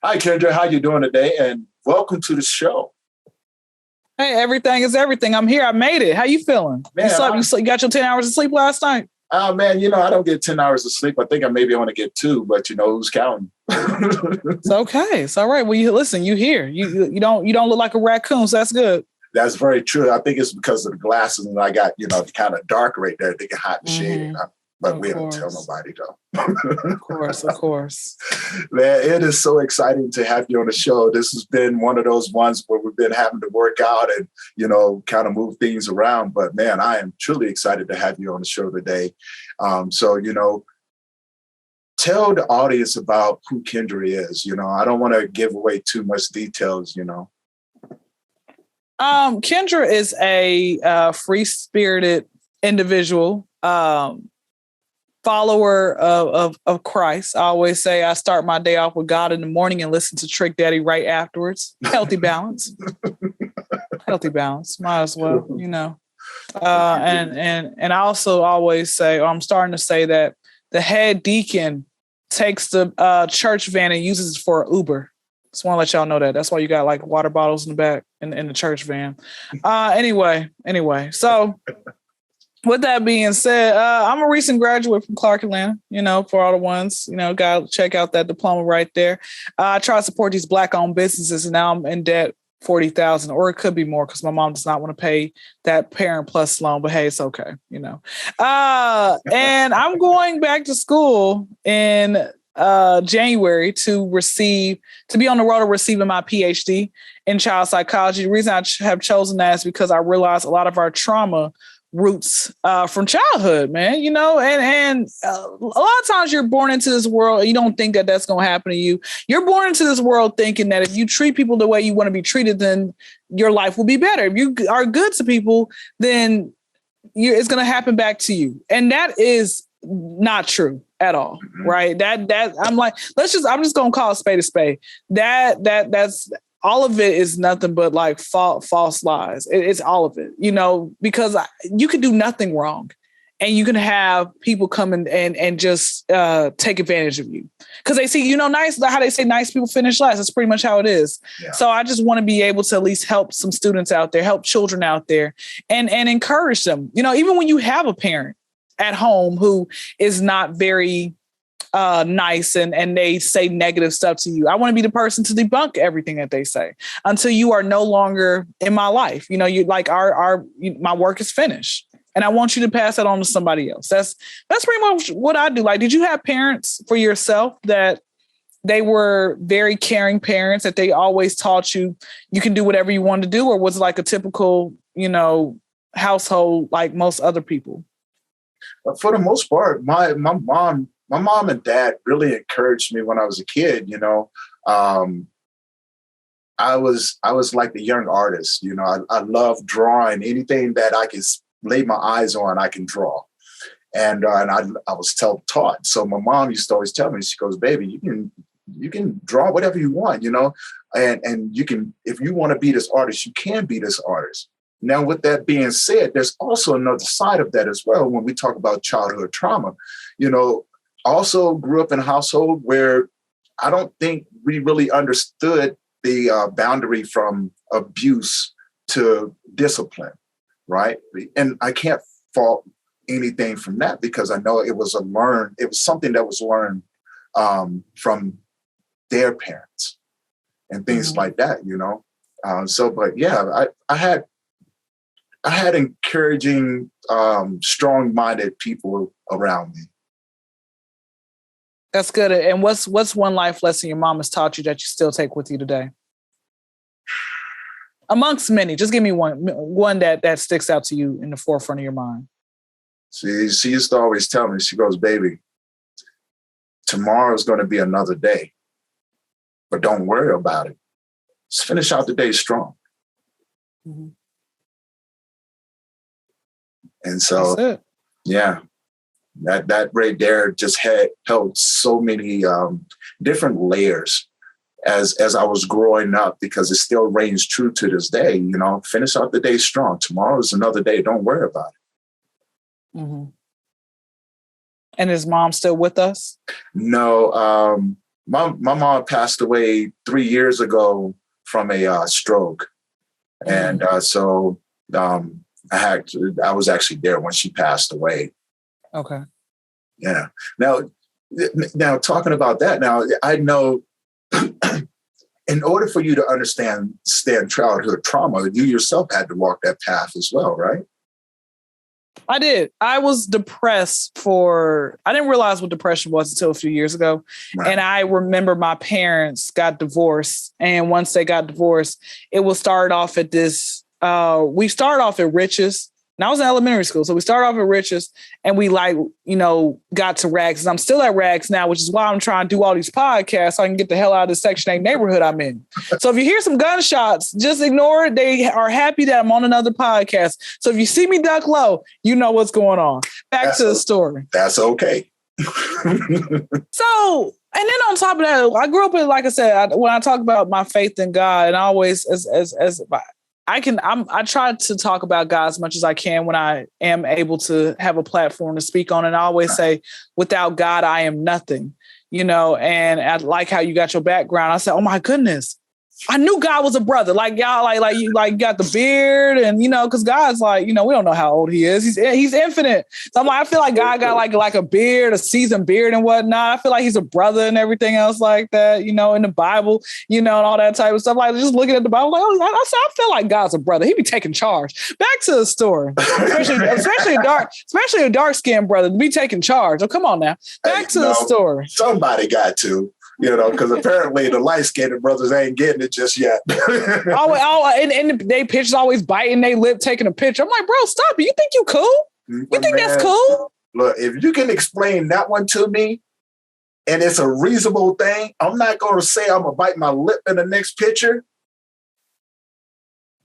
Hi, Kyndra. How you doing today? And welcome to the show. Hey, everything is everything. I'm here. I made it. How you feeling? Man, you got your 10 hours of sleep last night? Man, I don't get 10 hours of sleep. I think I maybe want to get 2, but who's counting? It's okay. It's all right. Well, listen, you here. You don't look like a raccoon, so that's good. That's very true. I think it's because of the glasses and I got, kind of dark right there. They get hot and shady. But we don't tell nobody, though. Of course. Man, it is so exciting to have you on the show. This has been one of those ones where we've been having to work out and, kind of move things around. But, man, I am truly excited to have you on the show today. Tell the audience about who Kyndra is. I don't want to give away too much details, Kyndra is a free-spirited individual, follower of Christ. I always say I start my day off with God in the morning and listen to Trick Daddy right afterwards. Healthy balance. Might as well, And I also always say, or I'm starting to say that the head deacon takes the church van and uses it for Uber. Just want to let y'all know that. That's why you got like water bottles in the back in the church van. Anyway. So with that being said, I'm a recent graduate from Clark Atlanta, for all the ones, got to check out that diploma right there. I try to support these Black-owned businesses, and now I'm in debt $40,000, or it could be more because my mom does not want to pay that Parent Plus loan, but hey, it's okay, And I'm going back to school in January to be on the road to receiving my PhD in child psychology. The reason I have chosen that is because I realized a lot of our trauma roots from childhood, man, and a lot of times you're born into this world and you don't think that that's going to happen to you. You're born into this world thinking that if you treat people the way you want to be treated, then your life will be better. If you are good to people, then it's going to happen back to you. And that is not true at all. Right. That I'm like, I'm just going to call a spade a spade. That's all of it is nothing but like false lies. It's all of it, because you could do nothing wrong and you can have people come in and just take advantage of you because they see, nice, how they say nice people finish last. That's pretty much how it is. Yeah. So I just want to be able to at least help some students out there, help children out there and encourage them, even when you have a parent at home who is not very nice and they say negative stuff to you. I want to be the person to debunk everything that they say until you are no longer in my life. You like my work is finished and I want you to pass that on to somebody else. That's pretty much what I do. Like, did you have parents for yourself that they were very caring parents that they always taught you can do whatever you want to do? Or was it like a typical, household like most other people? For the most part, my mom and dad really encouraged me when I was a kid. I was like the young artist. I love drawing. Anything that I can lay my eyes on, I can draw. And I was taught. So my mom used to always tell me, she goes, "Baby, you can draw whatever you want, and you can, if you want to be this artist, you can be this artist." Now, with that being said, there's also another side of that as well. When we talk about childhood trauma, also grew up in a household where I don't think we really understood the boundary from abuse to discipline, right? And I can't fault anything from that because I know it was something that was learned from their parents and things like that, but yeah, I had encouraging, strong-minded people around me. That's good. And what's one life lesson your mom has taught you that you still take with you today? Amongst many, just give me one that sticks out to you in the forefront of your mind. She used to always tell me, she goes, "Baby, tomorrow's going to be another day, but don't worry about it. Just finish out the day strong." Mm-hmm. And so, yeah, that right there just held so many different layers as I was growing up, because it still reigns true to this day. Finish out the day strong. Tomorrow is another day. Don't worry about it. Mm-hmm. And is mom still with us? No, my mom passed away 3 years ago from a stroke. And so I was actually there when she passed away. Okay. Yeah. Now talking about that, now I know in order for you to understand childhood trauma, you yourself had to walk that path as well, right? I did. I was depressed I didn't realize what depression was until a few years ago. Right. And I remember my parents got divorced. And once they got divorced, it will start off at this, we started off at Riches. And I was in elementary school. So we started off at Riches and we got to Rags. And I'm still at Rags now, which is why I'm trying to do all these podcasts so I can get the hell out of the Section 8 neighborhood I'm in. So if you hear some gunshots, just ignore it. They are happy that I'm on another podcast. So if you see me duck low, you know what's going on. Back to the story. That's okay. So, and then on top of that, I grew up in, like I said, when I talk about my faith in God, and I always, I try to talk about God as much as I can when I am able to have a platform to speak on. And I always say, without God, I am nothing, and I like how you got your background. I said, oh my goodness, I knew God was a brother. Like y'all, like you got the beard and, because God's like, we don't know how old he is. He's infinite. So I'm like, I feel like God got like a beard, a seasoned beard and whatnot. I feel like he's a brother and everything else like that, in the Bible, and all that type of stuff. Like just looking at the Bible, like, I feel like God's a brother. He be taking charge. Back to the story, especially a dark-skinned brother to be taking charge. Oh, come on now. Back to the story. Somebody got to. Because apparently the light-skinned brothers ain't getting it just yet. And they pictures always biting their lip, taking a picture. I'm like, bro, stop it. You think you cool? You think that's cool? Look, if you can explain that one to me, and it's a reasonable thing, I'm not going to say I'm going to bite my lip in the next picture.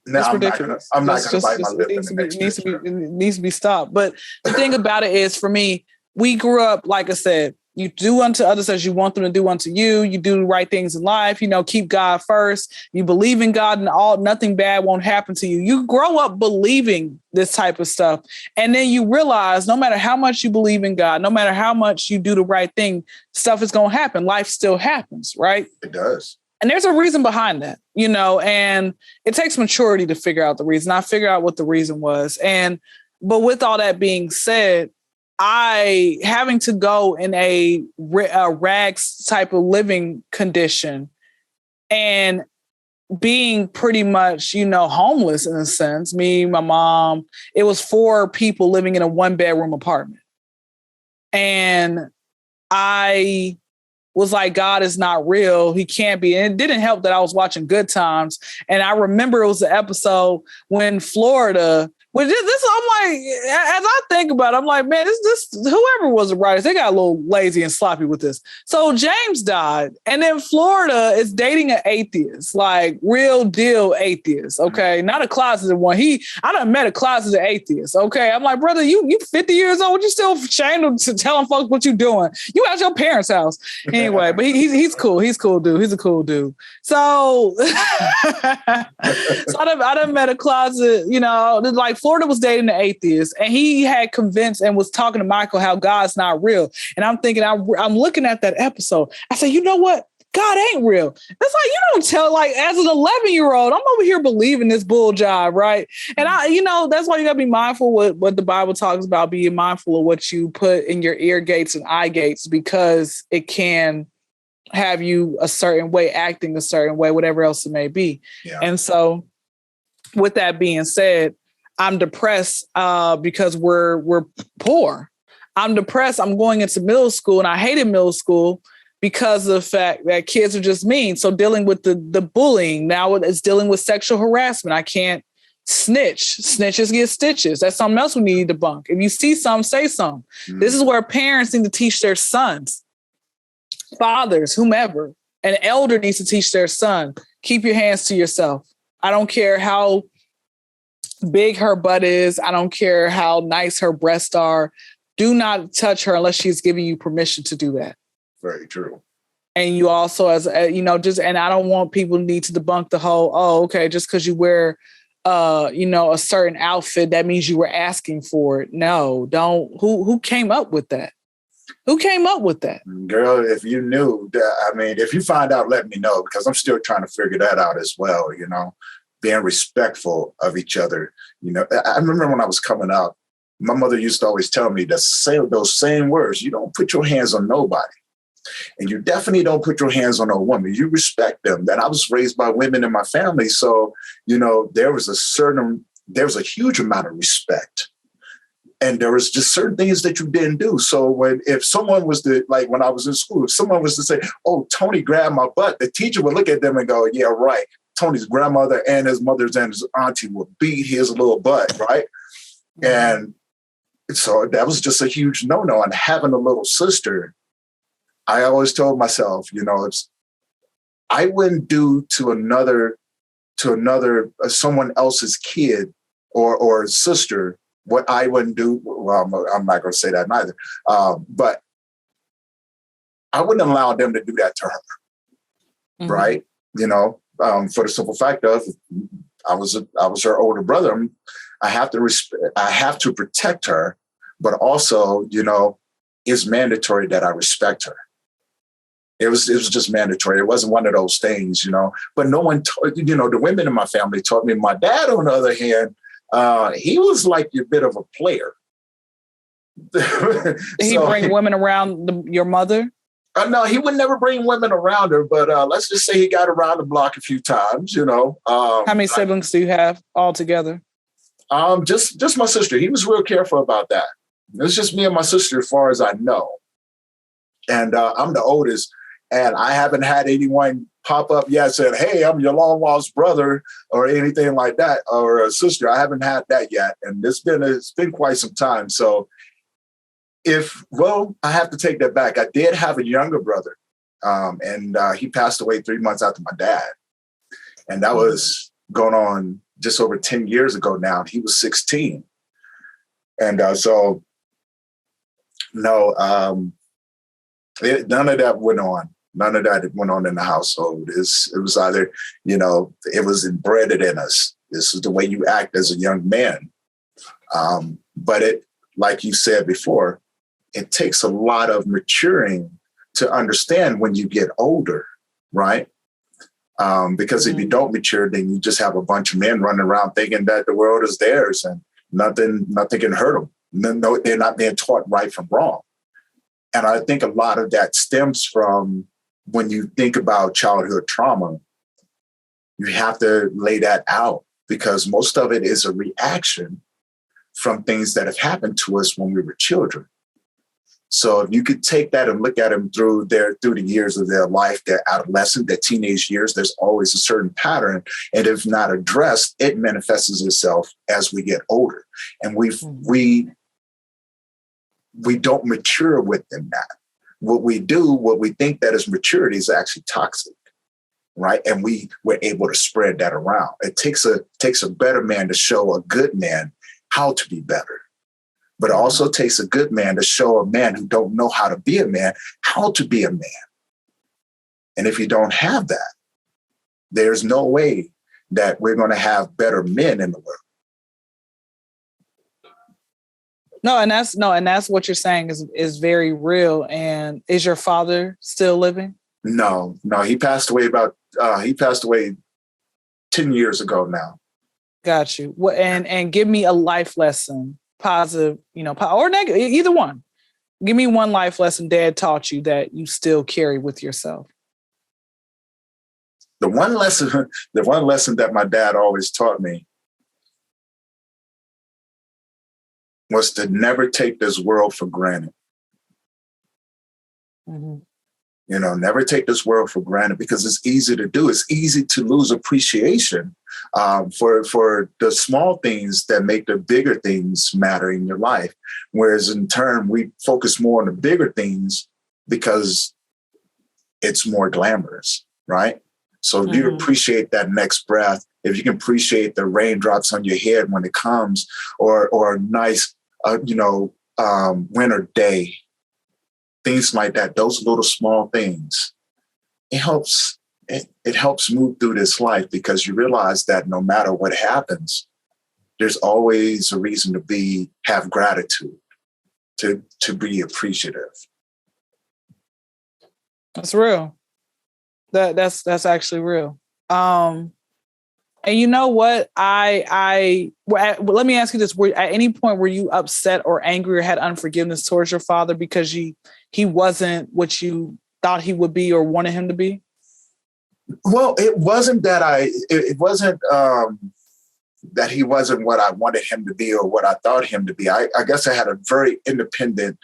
No, I'm ridiculous. I'm not going to bite my lip in the next picture. It needs to be stopped. But the thing about it is, for me, we grew up, like I said, you do unto others as you want them to do unto you. You do the right things in life. Keep God first. You believe in God and nothing bad won't happen to you. You grow up believing this type of stuff. And then you realize no matter how much you believe in God, no matter how much you do the right thing, stuff is going to happen. Life still happens, right? It does. And there's a reason behind that, and it takes maturity to figure out the reason. I figured out what the reason was. But with all that being said, I having to go in a rags type of living condition and being pretty much, homeless in a sense, me, my mom, it was 4 people living in a 1-bedroom apartment. And I was like, God is not real. He can't be. And it didn't help that I was watching Good Times. And I remember it was the episode when Florida, I'm like, as I think about it, I'm like, man, this whoever was the writers, they got a little lazy and sloppy with this. So James died, and then Florida is dating an atheist, like real deal atheist. Okay, not a closeted one. I done met a closeted atheist. Okay, I'm like, brother, you 50 years old, you still ashamed to telling folks what you doing? You at your parents' house anyway. But he's cool. He's cool dude. He's a cool dude. So, I done met a closet. Like Florida was dating an atheist, and he had convinced and was talking to Michael how God's not real. And I'm thinking, I'm looking at that episode. I said, you know what? God ain't real. It's like, you don't tell, like, as an 11-year-old, I'm over here believing this bull jive, right? And that's why you gotta be mindful what the Bible talks about, being mindful of what you put in your ear gates and eye gates, because it can have you a certain way, acting a certain way, whatever else it may be. Yeah. And so with that being said, I'm depressed because we're poor. I'm depressed. I'm going into middle school, and I hated middle school because of the fact that kids are just mean. So dealing with the bullying, now it's dealing with sexual harassment. I can't snitch. Snitches get stitches. That's something else we need to debunk. If you see something, say something. Mm. This is where parents need to teach their sons, fathers, whomever. An elder needs to teach their son, keep your hands to yourself. I don't care how big her butt is. I don't care how nice her breasts are. Do not touch her unless she's giving you permission to do that. Very true. And you also, and I don't want people to need to debunk the whole, okay, just because you wear, a certain outfit, that means you were asking for it. No, don't. Who came up with that? Who came up with that? Girl, if you knew, if you find out, let me know, because I'm still trying to figure that out as well, being respectful of each other. I remember when I was coming up, my mother used to always tell me those same words. You don't put your hands on nobody. And you definitely don't put your hands on a woman. You respect them. And I was raised by women in my family. So, there was a huge amount of respect. And there was just certain things that you didn't do. So if someone was to, like when I was in school, if someone was to say, oh, Tony grabbed my butt, the teacher would look at them and go, yeah, right. Tony's grandmother and his mother's and his auntie would beat his little butt, right? Mm-hmm. And so that was just a huge no-no. And having a little sister, I always told myself, I wouldn't do to someone else's kid or sister what I wouldn't do. Well, I'm not going to say that neither. But I wouldn't allow them to do that to her. Mm-hmm. Right. For the simple fact of I was her older brother. I have to protect her, but also, it's mandatory that I respect her. It was just mandatory. It wasn't one of those things, but no one, the women in my family taught me. My dad, on the other hand, he was like a bit of a player. Did he bring women around your mother? No, he would never bring women around her, but let's just say he got around the block a few times, How many siblings do you have altogether? Just my sister. He was real careful about that. It was just me and my sister as far as I know. And I'm the oldest, and I haven't had anyone pop up yet said, hey, I'm your long lost brother or anything like that, or a sister. I haven't had that yet. And it's been quite some time. So I have to take that back. I did have a younger brother, and he passed away 3 months after my dad. And that was going on just over 10 years ago now. He was 16. And none of that went on. None of that went on in the household. It was either, it was embedded in us. This is the way you act as a young man. But like you said before, it takes a lot of maturing to understand when you get older, right? Because if you don't mature, then you just have a bunch of men running around thinking that the world is theirs and nothing can hurt them. No, they're not being taught right from wrong. And I think a lot of that stems from when you think about childhood trauma, you have to lay that out because most of it is a reaction from things that have happened to us when we were children. So if you could take that and look at them through the years of their life, their adolescent, their teenage years, there's always a certain pattern. And if not addressed, it manifests itself as we get older. And we don't mature within that. What we think that is maturity is actually toxic, right? And we're able to spread that around. It takes a better man to show a good man how to be better. But it also takes a good man to show a man who don't know how to be a man, how to be a man. And if you don't have that, there's no way that we're going to have better men in the world. And that's what you're saying is very real. And is your father still living? No, he passed away 10 years ago now. Got you. And give me a life lesson, positive, or negative, either one. Give me one life lesson Dad taught you that you still carry with yourself. The one lesson that my dad always taught me was to never take this world for granted. Mm-hmm. Never take this world for granted because it's easy to do. It's easy to lose appreciation for the small things that make the bigger things matter in your life. Whereas in turn, we focus more on the bigger things because it's more glamorous, right? So if you appreciate that next breath, if you can appreciate the raindrops on your head when it comes, or a nice, winter day, things like that, those little small things, it helps move through this life because you realize that no matter what happens, there's always a reason to have gratitude, to be appreciative. That's real. That's actually real. And you know what? Let me ask you this: at any point were you upset or angry or had unforgiveness towards your father because he wasn't what you thought he would be or wanted him to be? Well, it wasn't that it wasn't that he wasn't what I wanted him to be or what I thought him to be. I guess I had a very independent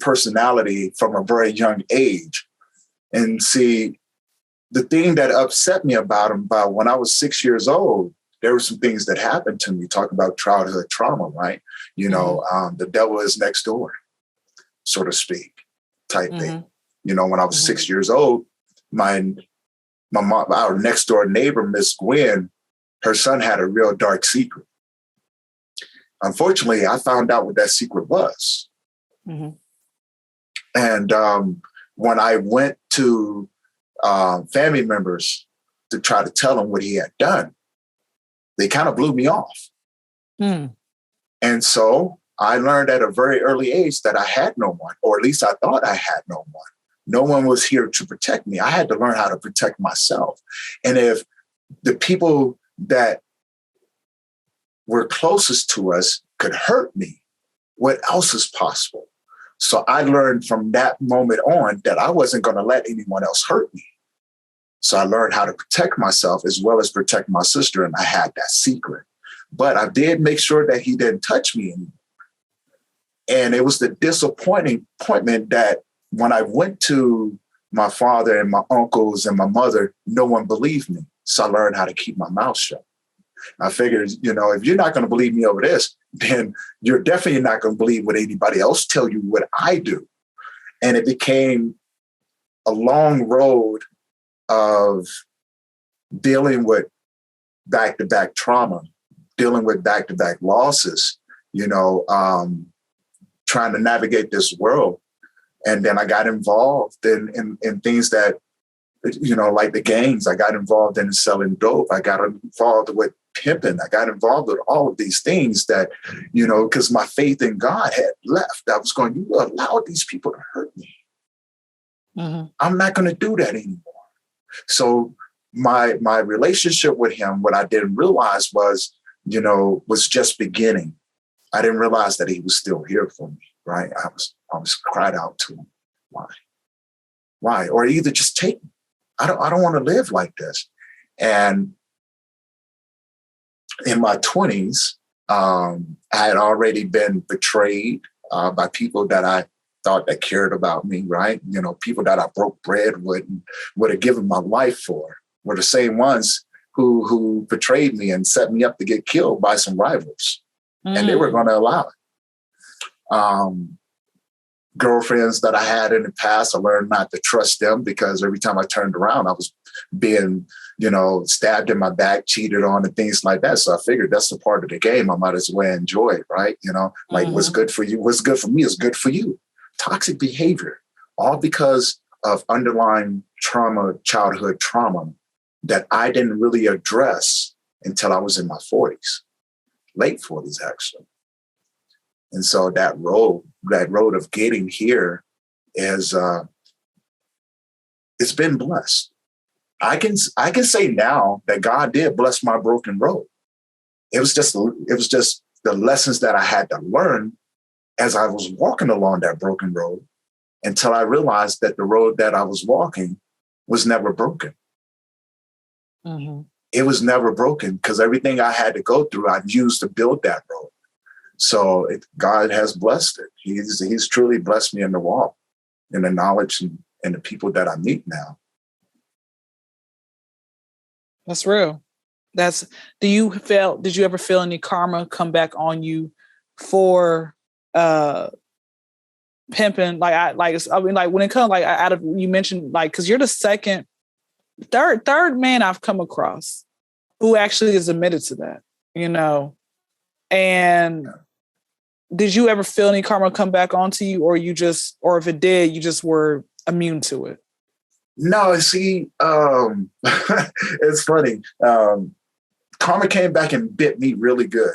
personality from a very young age. And see, the thing that upset me about him, about when I was 6 years old, there were some things that happened to me. Talk about childhood trauma, right? You know, the devil is next door, so to speak, type thing. You know, when I was 6 years old, my mom, our next door neighbor, Miss Gwen, her son had a real dark secret. Unfortunately, I found out what that secret was. And when I went to family members to try to tell them what he had done, they kind of blew me off. And so I learned at a very early age that I had no one, or at least I thought I had no one. No one was here to protect me. I had to learn how to protect myself. And if the people that were closest to us could hurt me, what else is possible? So I learned from that moment on that I wasn't going to let anyone else hurt me. So I learned how to protect myself as well as protect my sister. And I had that secret. But I did make sure that he didn't touch me anymore. And it was the disappointment that when I went to my father and my uncles and my mother, no one believed me. So I learned how to keep my mouth shut. I figured, you know, if you're not going to believe me over this, then you're definitely not going to believe what anybody else tell you what I do. And it became a long road of dealing with back-to-back trauma, dealing with back-to-back losses, you know, trying to navigate this world. And then I got involved in things that, you know, like the gangs. I got involved in selling dope. I got involved with pimping. I got involved with all of these things that, you know, because my faith in God had left. I was going, you allow these people to hurt me. I'm not going to do that anymore. So my relationship with him, what I didn't realize was, you know, was just beginning. I didn't realize that he was still here for me, right? I was cried out to him. Why? Or either just take me. I don't want to live like this. And in my 20s, I had already been betrayed by people that I thought that cared about me, right? You know, people that I broke bread with and would have given my life for were the same ones who betrayed me and set me up to get killed by some rivals. And they were going to allow it. Girlfriends that I had in the past, I learned not to trust them because every time I turned around, I was being, you know, stabbed in my back, cheated on, and things like that. So I figured that's a part of the game. I might as well enjoy it, right? You know, like what's good for you, what's good for me is good for you. Toxic behavior, all because of underlying trauma, childhood trauma that I didn't really address until I was in my 40s, late 40s, actually. And so that road of getting here is, it's been blessed. I can say now that God did bless my broken road. It was just the lessons that I had to learn as I was walking along that broken road until I realized that the road that I was walking was never broken. It was never broken because everything I had to go through, I used to build that road. So God has blessed it. He's truly blessed me in the walk, in the knowledge and the people that I meet now. That's real. Did you ever feel any karma come back on you for pimping? When it comes out of, you mentioned because you're the third man I've come across who actually is admitted to that, you know, and did you ever feel any karma come back onto you, or if it did, you just were immune to it? No, see, it's funny. Karma came back and bit me really good.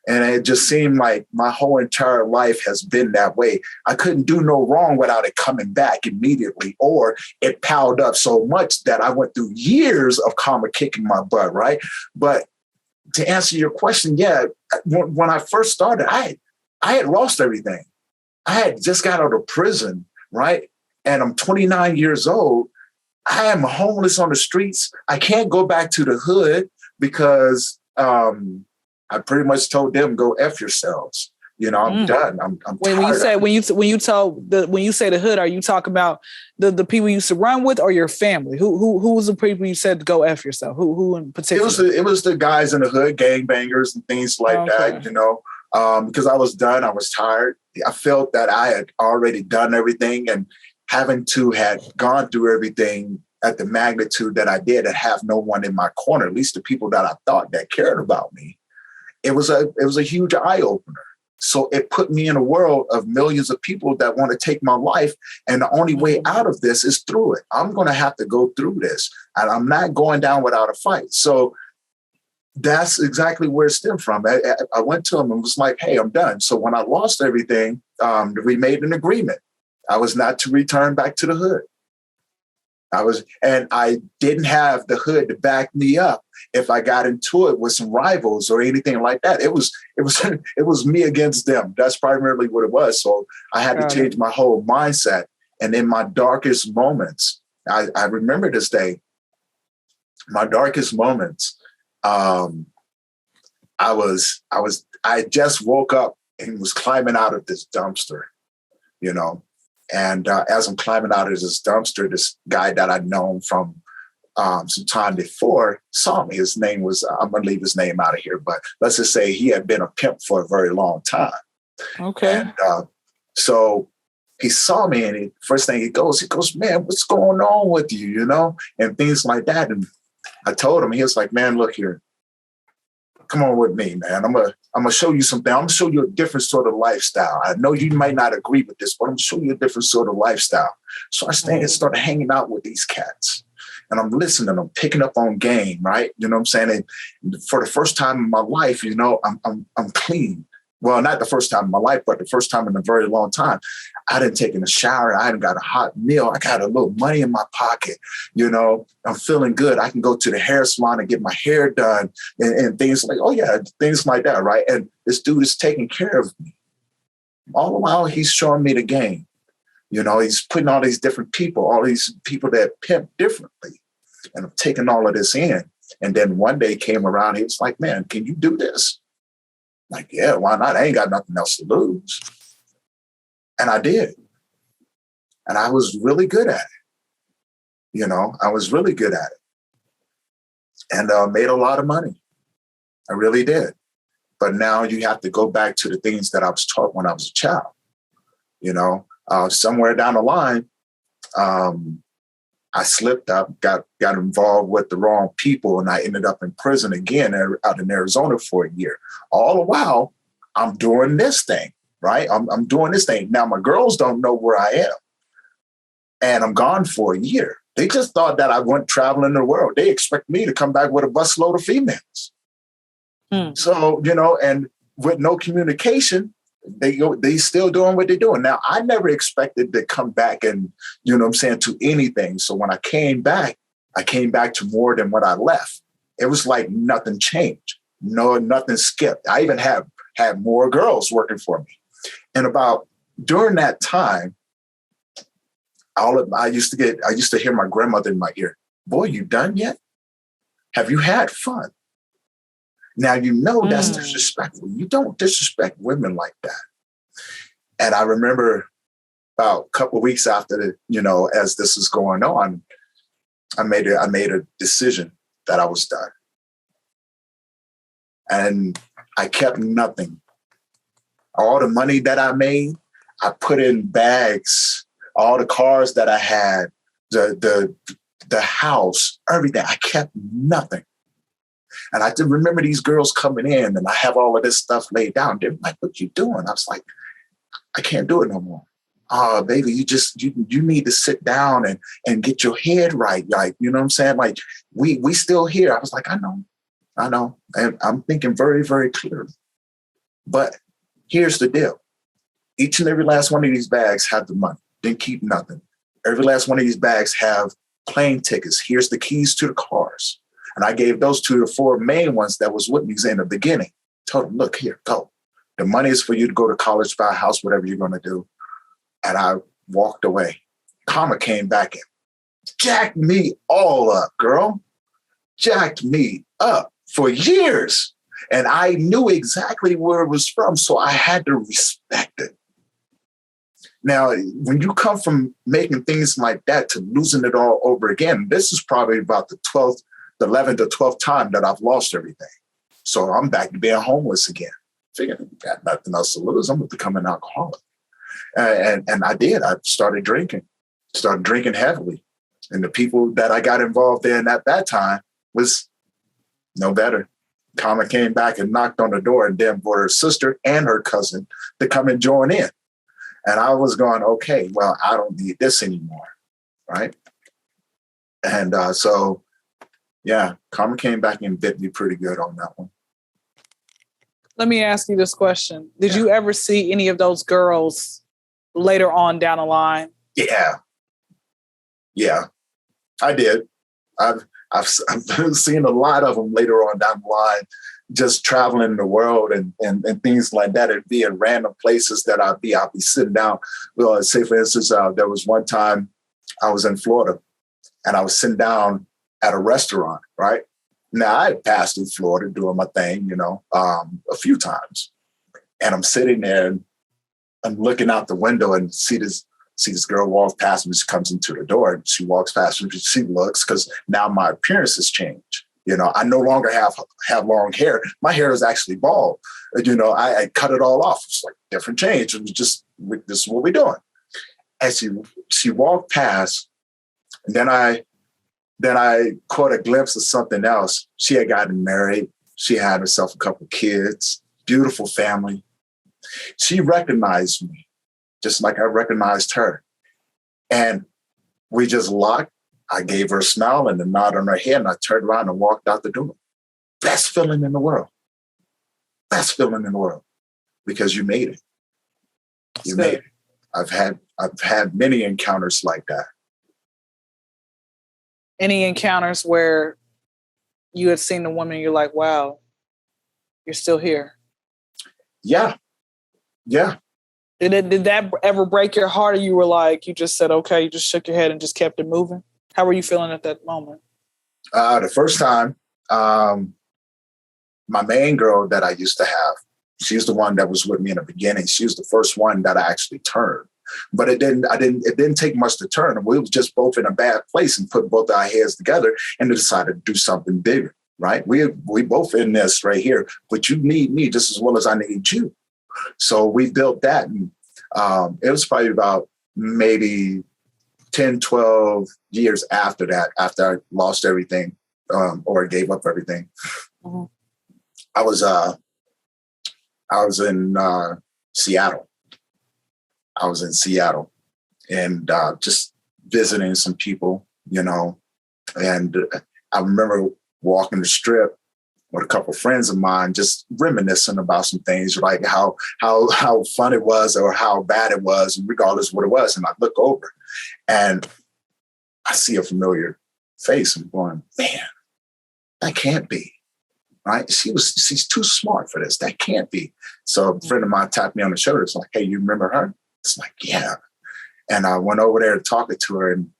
And it just seemed like my whole entire life has been that way. I couldn't do no wrong without it coming back immediately, or it piled up so much that I went through years of karma kicking my butt, right? But to answer your question, yeah, when I first started, I had lost everything. I had just got out of prison, right? And I'm 29 years old. I am homeless on the streets. I can't go back to the hood because I pretty much told them, go F yourselves. You know, I'm done. I'm when you say when you say the hood, are you talking about the people you used to run with, or your family? Who was the people you said to go F yourself? Who in particular? It was the guys in the hood, gangbangers and things like that, you know. Because I was done, I was tired. I felt that I had already done everything, and having to had gone through everything at the magnitude that I did and have no one in my corner, at least the people that I thought that cared about me. It was a huge eye opener. So it put me in a world of millions of people that want to take my life. And the only way out of this is through it. I'm going to have to go through this, and I'm not going down without a fight. So that's exactly where it stemmed from. I went to him and was like, hey, I'm done. So when I lost everything, we made an agreement. I was not to return back to the hood. I didn't have the hood to back me up if I got into it with some rivals or anything like that. It was me against them. That's primarily what it was. So I had to change my whole mindset. And in my darkest moments, I remember this day, my darkest moments, I just woke up and was climbing out of this dumpster, you know. And as I'm climbing out of this dumpster, this guy that I'd known from some time before saw me. His name was, I'm going to leave his name out of here, but let's just say he had been a pimp for a very long time. Okay. And so he saw me, and first thing he goes, man, what's going on with you, you know, and things like that. And I told him, he was like, man, look here. Come on with me, man. I'm gonna show you something. I'm gonna show you a different sort of lifestyle. I know you might not agree with this, but I'm gonna show you a different sort of lifestyle. So I started hanging out with these cats, and I'm listening. I'm picking up on game, right? You know what I'm saying? And for the first time in my life, you know, I'm clean. Well, not the first time in my life, but the first time in a very long time. I didn't take in a shower. I hadn't got a hot meal. I got a little money in my pocket. You know, I'm feeling good. I can go to the hair salon and get my hair done and things like, things like that, right? And this dude is taking care of me. All the while, he's showing me the game. You know, he's putting all these different people, all these people that pimp differently. And I'm taking all of this in. And then one day came around, he was like, man, can you do this? Like, yeah, why not? I ain't got nothing else to lose. And I did. And I was really good at it. You know, I was really good at it. And made a lot of money. I really did. But now you have to go back to the things that I was taught when I was a child. You know, somewhere down the line, I slipped up, got involved with the wrong people, and I ended up in prison again out in Arizona for a year. All the while, I'm doing this thing, right? I'm doing this thing. Now, my girls don't know where I am, and I'm gone for a year. They just thought that I went traveling the world. They expect me to come back with a busload of females. So, you know, and with no communication, they still doing what they're doing. Now, I never expected to come back and, you know what I'm saying, to anything. So when I came back to more than what I left. It was like nothing changed. No, nothing skipped. I even had more girls working for me. And during that time, I used to hear my grandmother in my ear, boy, you done yet? Have you had fun? Now, you know that's disrespectful. You don't disrespect women like that. And I remember about a couple of weeks after as this is going on, I made a decision that I was done. And I kept nothing. All the money that I made, I put in bags. All the cars that I had, the house, everything, I kept nothing. And I did remember these girls coming in, and I have all of this stuff laid down. They're like, what you doing? I was like, I can't do it no more. Oh, baby, you need to sit down and get your head right. Like, you know what I'm saying? Like, we still here. I was like, I know. And I'm thinking very, very clearly. But here's the deal. Each and every last one of these bags have the money. Didn't keep nothing. Every last one of these bags have plane tickets. Here's the keys to the cars. And I gave those to the 4 main ones that was with me in the beginning. Told them, look, here, go. The money is for you to go to college, buy a house, whatever you're going to do. And I walked away. Karma came back and jacked me all up, girl. Jacked me up for years. And I knew exactly where it was from, so I had to respect it. Now, when you come from making things like that to losing it all over again, this is probably about the 11th or 12th time that I've lost everything. So I'm back to being homeless again. Figuring got nothing else to lose. I'm going to become an alcoholic. And I did. I started drinking heavily. And the people that I got involved in at that time was no better. Karma came back and knocked on the door and then brought her sister and her cousin to come and join in. And I was going, okay, well, I don't need this anymore, right? And so, yeah, Karma came back and bit me pretty good on that one. Let me ask you this question. Did you ever see any of those girls later on down the line? Yeah, I did. I've seen a lot of them later on down the line, just traveling the world and things like that. It'd be in random places that I'll be sitting down. Well, say for instance, there was one time I was in Florida and I was sitting down at a restaurant, right? Now I had passed through Florida doing my thing, a few times. And I'm sitting there and I'm looking out the window and see this girl walk past me. She comes into the door and she walks past me. She looks, because now my appearance has changed. I no longer have long hair. My hair is actually bald. I cut it all off. It's like different change. It was just, this is what we're doing. And she walked past, and then I caught a glimpse of something else. She had gotten married. She had herself a couple of kids, beautiful family. She recognized me, just like I recognized her. And we just locked. I gave her a smile and a nod on her head, and I turned around and walked out the door. Best feeling in the world. Best feeling in the world. Because you made it. You made it. I've had many encounters like that. Any encounters where you had seen the woman, you're like, wow, you're still here? Yeah. Did that ever break your heart, or you were like, you just said, okay, you just shook your head and just kept it moving? How were you feeling at that moment? The first time, my main girl that I used to have, she's the one that was with me in the beginning. She was the first one that I actually turned. But it didn't take much to turn. We were just both in a bad place and put both our heads together and decided to do something bigger, right? We both in this right here, but you need me just as well as I need you. So we built that. And it was probably about maybe 10, 12 years after that, after I lost everything or gave up everything. Mm-hmm. I was in Seattle. I was in Seattle and just visiting some people, and I remember walking the strip with a couple of friends of mine, just reminiscing about some things, like how fun it was or how bad it was, regardless of what it was. And I look over and I see a familiar face. I'm going, man, that can't be. Right? She's too smart for this. That can't be. So a friend of mine tapped me on the shoulder. It's like, hey, you remember her? It's like, yeah. And I went over there talking to her, and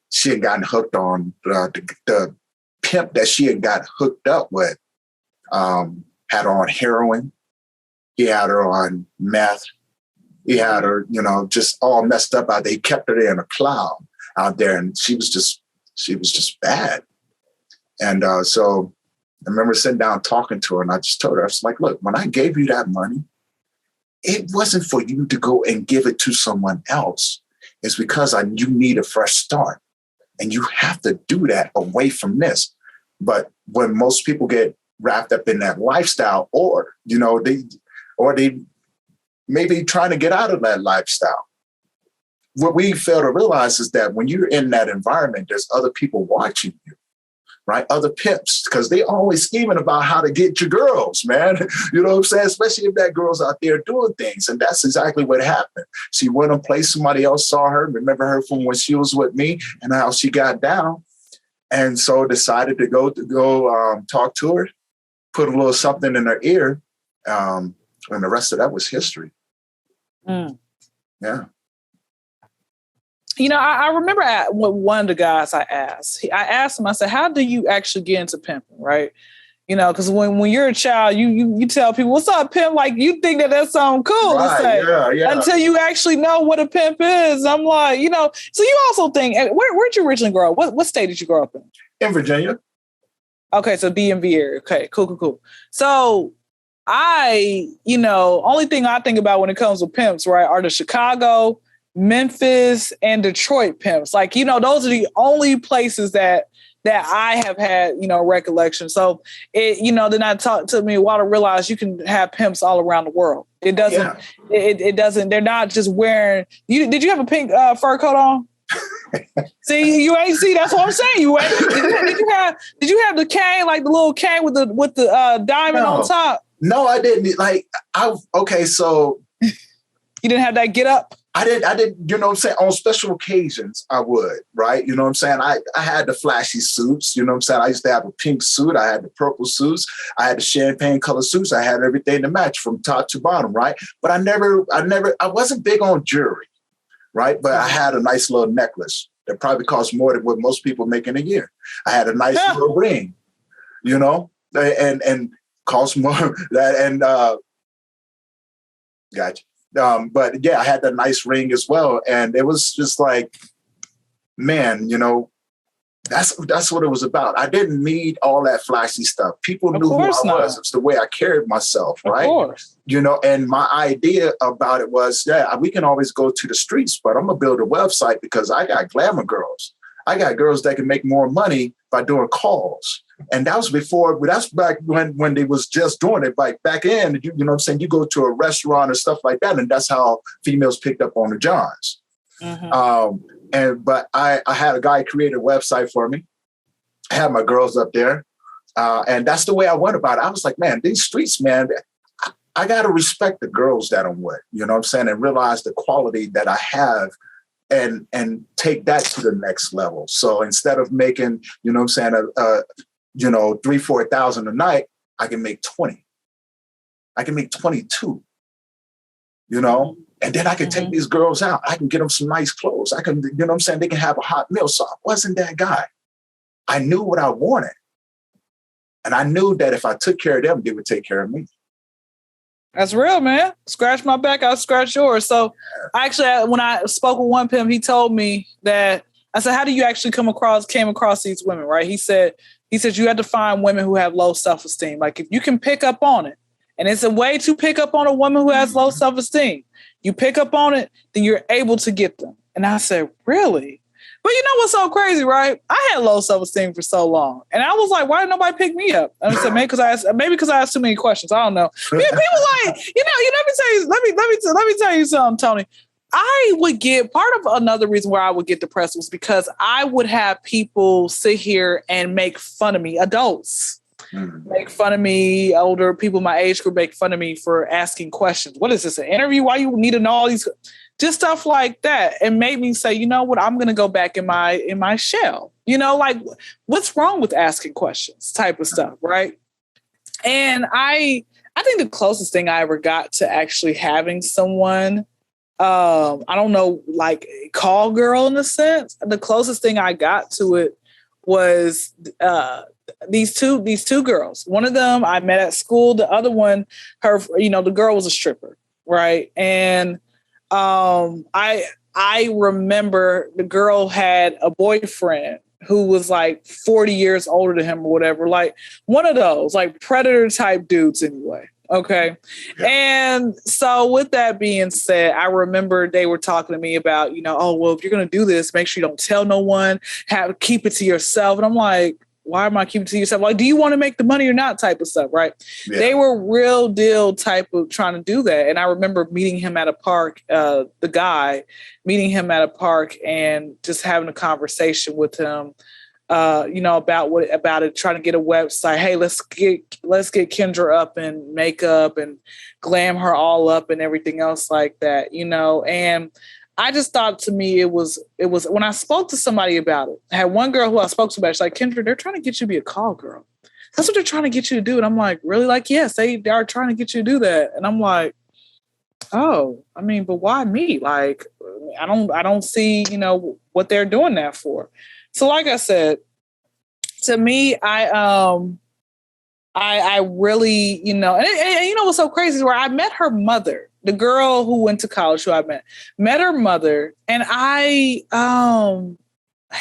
she had gotten hooked on the pimp that she had got hooked up with. Had her on heroin. He had her on meth. He had her, just all messed up out there. He kept her there in a cloud out there, and she was just bad. And so I remember sitting down talking to her, and I just told her, I was like, look, when I gave you that money, it wasn't for you to go and give it to someone else. It's because you need a fresh start. And you have to do that away from this. But when most people get wrapped up in that lifestyle, or they maybe trying to get out of that lifestyle, what we fail to realize is that when you're in that environment, there's other people watching you. right? Other pimps, because they always scheming about how to get your girls, man. You know what I'm saying? Especially if that girl's out there doing things. And that's exactly what happened. She went and place, somebody else saw her, remember her from when she was with me and how she got down. And so decided to go talk to her, put a little something in her ear. And the rest of that was history. Yeah. You know, I remember one of the guys I asked him, I said, how do you actually get into pimping, right? You know, because when you're a child, you tell people, what's up, pimp? Like, you think that's something cool to say until you actually know what a pimp is. I'm like, you know, so you also think, where'd you originally grow up? What state did you grow up in? In Virginia. Okay, so DMV area. Okay, cool. So only thing I think about when it comes to pimps, right, are the Chicago, Memphis, and Detroit pimps. Like, you know, those are the only places that I have had, you know, recollection. So then I took me a while to realize you can have pimps all around the world. It doesn't, it doesn't, they're not just wearing, did you have a pink fur coat on? See, you ain't see, that's what I'm saying. You ain't, did you have the cane, like the little cane with the diamond on top? No, I didn't. So you didn't have that get up? I didn't, you know what I'm saying? On special occasions, I would, right? You know what I'm saying? I had the flashy suits, you know what I'm saying? I used to have a pink suit. I had the purple suits. I had the champagne color suits. I had everything to match from top to bottom, right? But I wasn't big on jewelry, right? But I had a nice little necklace that probably cost more than what most people make in a year. I had a nice little ring, you know, and cost more gotcha. But yeah, I had that nice ring as well. And it was just like, man, you know, that's what it was about. I didn't need all that flashy stuff. People knew who I was. It's the way I carried myself, right? Of course. You know, and my idea about it was, we can always go to the streets, but I'm going to build a website because I got glamour girls. I got girls that can make more money by doing calls. And that's back when they was just doing it. Like back in, you know what I'm saying? You go to a restaurant or stuff like that. And that's how females picked up on the Johns. Mm-hmm. But I had a guy create a website for me. I had my girls up there. And that's the way I went about it. I was like, man, these streets, man, I got to respect the girls that I'm with, you know what I'm saying? And realize the quality that I have and take that to the next level. So instead of making, you know what I'm saying, 3,000-4,000 a night, I can make 20. I can make 22, you know, and then I can take these girls out. I can get them some nice clothes. I can, you know what I'm saying? They can have a hot meal. So I wasn't that guy. I knew what I wanted. And I knew that if I took care of them, they would take care of me. That's real, man. Scratch my back, I'll scratch yours. So actually, when I spoke with one pimp, he told me that, I said, how do you actually came across these women, right? He said, you have to find women who have low self-esteem. Like if you can pick up on it, and it's a way to pick up on a woman who has low self-esteem. You pick up on it, then you're able to get them. And I said, really? But you know what's so crazy, right? I had low self-esteem for so long. And I was like, why did nobody pick me up? And I said, maybe because I asked too many questions. I don't know. People like, let me tell you something, Tony. I would get, part of another reason why I would get depressed was because I would have people sit here and make fun of me, adults. Make fun of me, older people my age group make fun of me for asking questions. What is this, an interview? Why you need to know all these, just stuff like that. And made me say, you know what, I'm going to go back in my shell. You know, like what's wrong with asking questions type of stuff, right? And I think the closest thing I ever got to actually having someone, I don't know, like call girl in a sense, the closest thing I got to it was these two girls. One of them I met at school. The other one, the girl was a stripper, right? And I remember the girl had a boyfriend who was like 40 years older than him or whatever, like one of those like predator type dudes anyway. Okay. Yeah. And so with that being said, I remember they were talking to me about, oh, well, if you're going to do this, make sure you don't tell no one, keep it to yourself. And I'm like, why am I keeping it to yourself? Like, do you want to make the money or not type of stuff, right? Yeah. They were real deal type of trying to do that. And I remember meeting him at a park, meeting him at a park and just having a conversation with him about it, trying to get a website. Hey, let's get Kyndra up in makeup and glam her all up and everything else like that, and I just thought, to me, it was when I spoke to somebody about it. I had one girl who I spoke to about it. She's like, Kyndra, they're trying to get you to be a call girl. That's what they're trying to get you to do. And I'm like, really? Like, yes, they are trying to get you to do that. And I'm like, oh, I mean, but why me? Like, I don't see, what they're doing that for. So like I said, to me, I really, and what's so crazy is where I met her mother, the girl who went to college who I met her mother, and I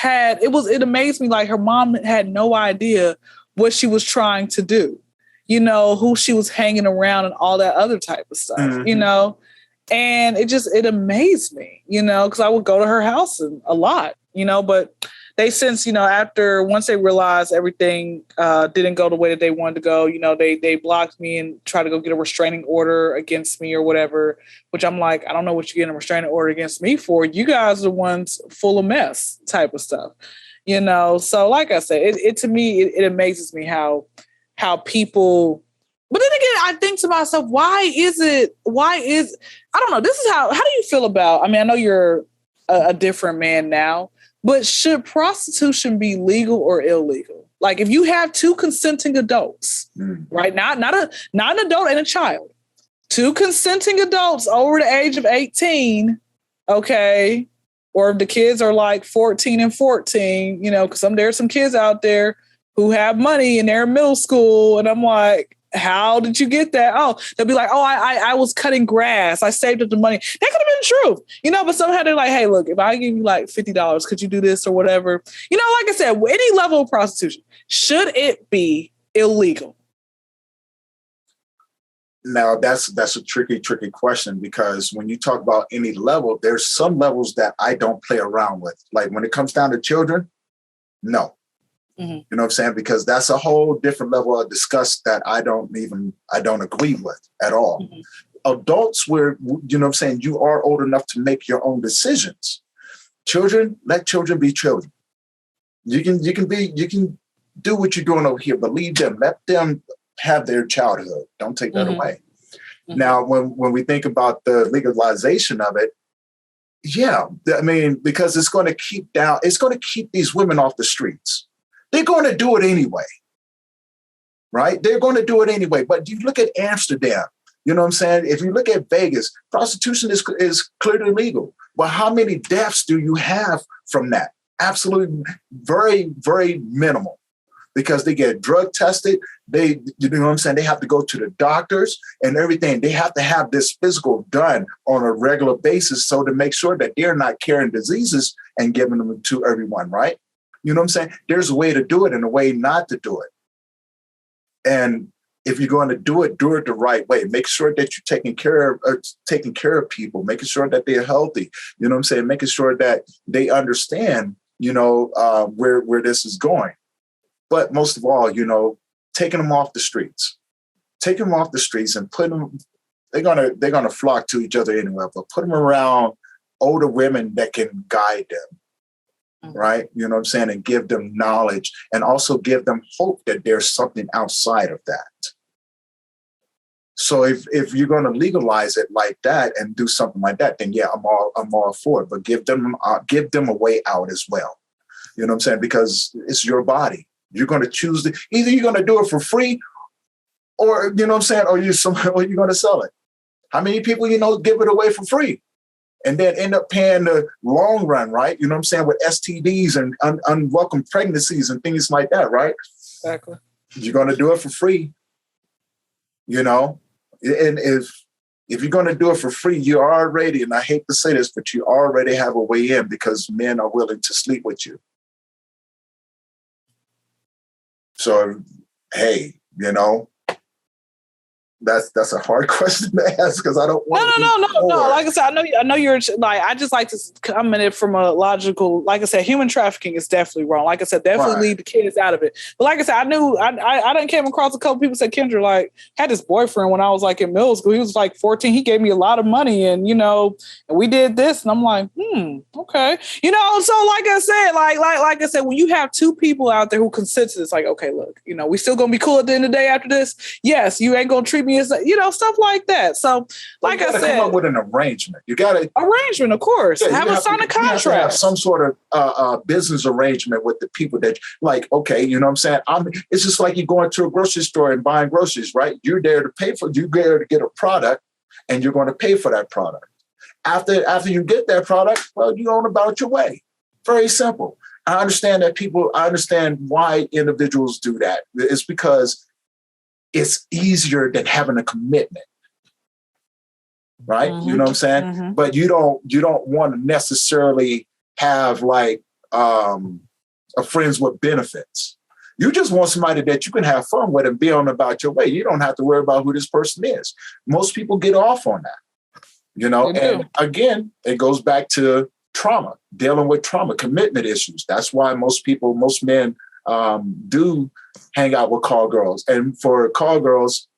it amazed me, like her mom had no idea what she was trying to do, who she was hanging around and all that other type of stuff, and it amazed me, because I would go to her house a lot, but they since, once they realized everything didn't go the way that they wanted to go, they blocked me and tried to go get a restraining order against me or whatever, which I'm like, I don't know what you're getting a restraining order against me for. You guys are the ones full of mess type of stuff, So like I said, it to me, it amazes me how people, but then again, I think to myself, I don't know. This is how do you feel about, I mean, I know you're a different man now, but should prostitution be legal or illegal? Like if you have two consenting adults, right? Not an adult and a child, two consenting adults over the age of 18, okay? Or if the kids are like 14 and 14, because there's some kids out there who have money and they're in middle school. And I'm like, how did you get that? Oh, they'll be like, oh, I was cutting grass. I saved up the money. That could have been true, but somehow they're like, hey, look, if I give you like $50, could you do this or whatever? Like I said, any level of prostitution, should it be illegal? Now that's a tricky question, because when you talk about any level, there's some levels that I don't play around with. Like when it comes down to children, no. Mm-hmm. You know what I'm saying? Because that's a whole different level of disgust that I don't agree with at all. Mm-hmm. Adults, where, you know what I'm saying, you are old enough to make your own decisions. Children, let children be children. You can do what you're doing over here, but leave them, let them have their childhood. Don't take that away. Mm-hmm. Now, when we think about the legalization of it, yeah, I mean, because it's going to keep these women off the streets. They're going to do it anyway, right? They're going to do it anyway. But you look at Amsterdam, you know what I'm saying? If you look at Vegas, prostitution is clearly legal. But how many deaths do you have from that? Absolutely very, very minimal, because they get drug tested. You know what I'm saying? They have to go to the doctors and everything. They have to have this physical done on a regular basis, so to make sure that they're not carrying diseases and giving them to everyone, right? You know what I'm saying? There's a way to do it and a way not to do it. And if you're going to do it the right way. Make sure that you're taking care of people, making sure that they're healthy. You know what I'm saying? Making sure that they understand, where this is going. But most of all, taking them off the streets. Taking them off the streets and putting them, they're gonna flock to each other anyway, but put them around older women that can guide them. Right? You know what I'm saying? And give them knowledge, and also give them hope that there's something outside of that. So if you're going to legalize it like that and do something like that, then yeah, I'm all for it. But give them a way out as well. You know what I'm saying? Because it's your body. You're going to choose either you're going to do it for free, or you know what I'm saying, or you're going to sell it. How many people give it away for free? And then end up paying the long run, right? You know what I'm saying? With STDs and unwelcome pregnancies and things like that, right? Exactly. You're going to do it for free, And if you're going to do it for free, you already, and I hate to say this, but you already have a way in, because men are willing to sleep with you. So, hey, That's a hard question to ask because I don't want No. Like I said, I know you're like, I just like to come in it from a logical, like I said, human trafficking is definitely wrong. Like I said, definitely leave the kids out of it. But like I said, I done came across a couple people said, Kyndra, like, had this boyfriend when I was like in middle school. He was like 14. He gave me a lot of money and, you know, and we did this. And I'm like, okay. You know, so like I said, like I said, when you have two people out there who consent to this, like, okay, look, you know, we still gonna be cool at the end of the day after this. Yes, you ain't gonna treat me as, you know, stuff like that. So, like I said, come up with an arrangement. You got to arrangement, of course. Have a sign a contract. You have some sort of business arrangement with the people that, like, okay, you know what I'm saying? It's just like you going to a grocery store and buying groceries, right? You're there to get a product, and you're going to pay for that product. After you get that product, well, you go on about your way. Very simple. I understand why individuals do that. It's because it's easier than having a commitment. Right? Mm-hmm. You know what I'm saying? Mm-hmm. But you don't want to necessarily have like a friends with benefits. You just want somebody that you can have fun with and be on about your way. You don't have to worry about who this person is. Most people get off on that. You know, and again, it goes back to trauma, dealing with trauma, commitment issues. That's why most men do hang out with call girls. And for call girls,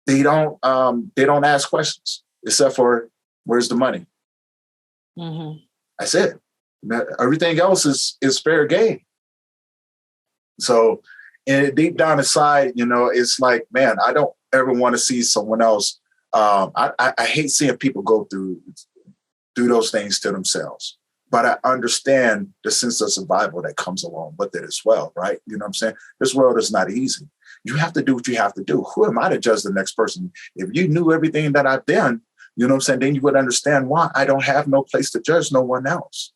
they don't ask questions except for where's the money. Mm-hmm. That's it. Everything else is fair game. So, and deep down inside, you know, it's like, man, I don't ever want to see someone else. I hate seeing people go through those things to themselves. But I understand the sense of survival that comes along with it as well, right? You know what I'm saying? This world is not easy. You have to do what you have to do. Who am I to judge the next person? If you knew everything that I've done, you know what I'm saying, then you would understand why I don't have no place to judge no one else.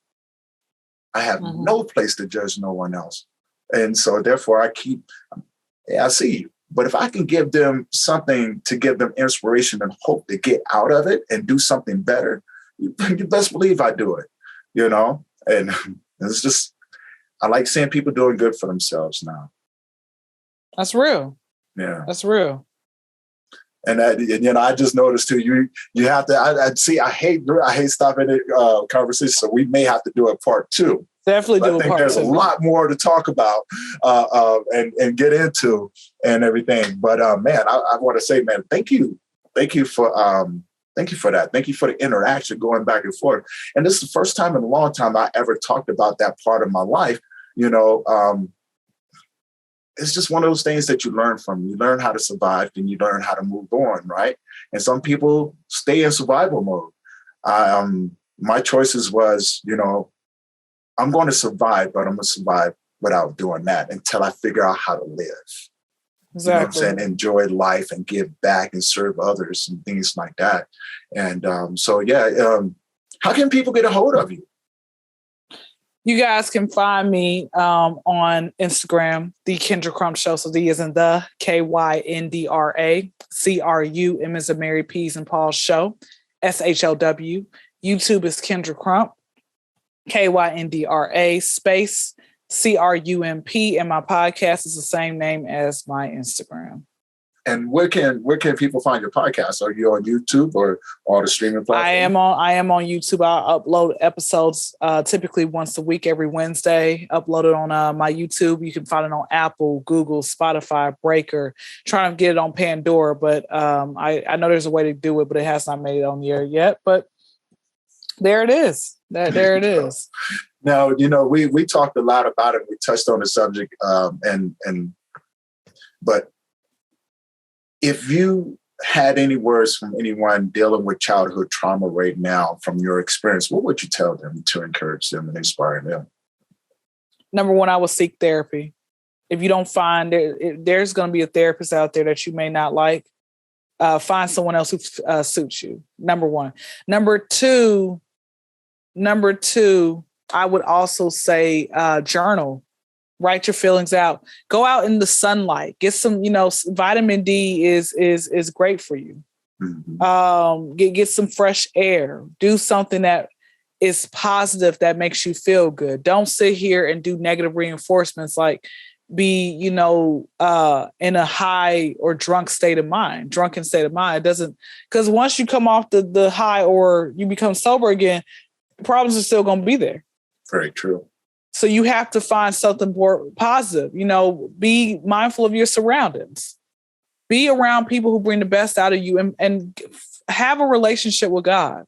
I have no place to judge no one else. And so therefore I see you. But if I can give them something to give them inspiration and hope to get out of it and do something better, you best believe I do it, you know? And it's just, I like seeing people doing good for themselves now. That's real. Yeah. That's real. And you know, I just noticed too, you have to, I hate stopping the conversation. So we may have to do a part 2. Definitely do a part 2. There's a lot more to talk about and get into and everything. But man, I want to say, man, thank you for that. Thank you for the interaction going back and forth. And this is the first time in a long time I ever talked about that part of my life. You know, it's just one of those things that you learn from. You learn how to survive, and you learn how to move on, right? And some people stay in survival mode. My choices was, you know, I'm going to survive, but I'm going to survive without doing that until I figure out how to live. Exactly. You know what I'm saying? Enjoy life and give back and serve others and things like that. And how can people get a hold of you? You guys can find me on Instagram, The Kyndra Crump Show. So D is in the KYNDRA, CRUM is a Mary P's and Paul Show, SHOW. YouTube is Kyndra Crump, KYNDRA space CRUMP, and my podcast is the same name as my Instagram. And where can people find your podcast? Are you on YouTube or all the streaming platforms? I am on YouTube. I upload episodes typically once a week, every Wednesday. Upload it on my YouTube. You can find it on Apple, Google, Spotify, Breaker. Trying to get it on Pandora, but I know there's a way to do it, but it has not made it on the air yet. But there it is. There it is. Now, you know, we talked a lot about it. We touched on the subject, but if you had any words from anyone dealing with childhood trauma right now from your experience, what would you tell them to encourage them and inspire them? Number one, I would seek therapy. If you don't find there's going to be a therapist out there that you may not like, find someone else who suits you. Number one. Number two, I would also say journal. Write your feelings out. Go out in the sunlight. Get some, vitamin D is great for you. Mm-hmm. Get some fresh air. Do something that is positive that makes you feel good. Don't sit here and do negative reinforcements like, be, in a high or drunken state of mind. It doesn't, because once you come off the high or you become sober again, problems are still going to be there. Very true. So you have to find something more positive, be mindful of your surroundings, be around people who bring the best out of you, and have a relationship with God.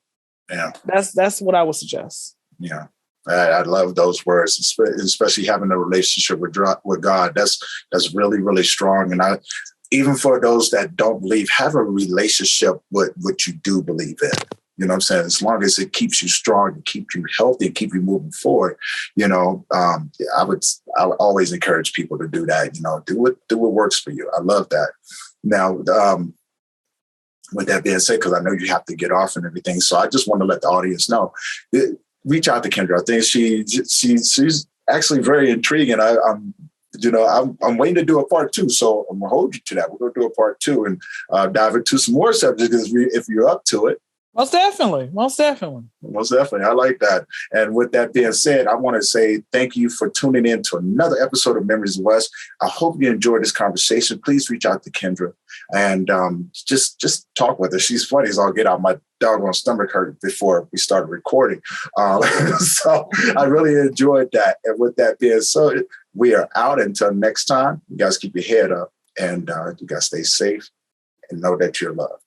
Yeah. That's what I would suggest. Yeah. I love those words, especially having a relationship with God. That's really, really strong. And even for those that don't believe, have a relationship with what you do believe in. You know what I'm saying? As long as it keeps you strong and keep you healthy and keep you moving forward, I would always encourage people to do that. Do what works for you. I love that. Now, with that being said, because I know you have to get off and everything, so I just want to let the audience know. Reach out to Kyndra. I think she's actually very intriguing. I'm waiting to do a part 2, so I'm gonna hold you to that. We're gonna do a part 2 and dive into some more subjects if you're up to it. Most definitely. I like that. And with that being said, I want to say thank you for tuning in to another episode of Memories of West. I hope you enjoyed this conversation. Please reach out to Kyndra and just talk with her. She's funny as I'll get out. My doggone stomach hurt before we started recording. So I really enjoyed that. And with that being said, we are out until next time. You guys keep your head up and you guys stay safe and know that you're loved.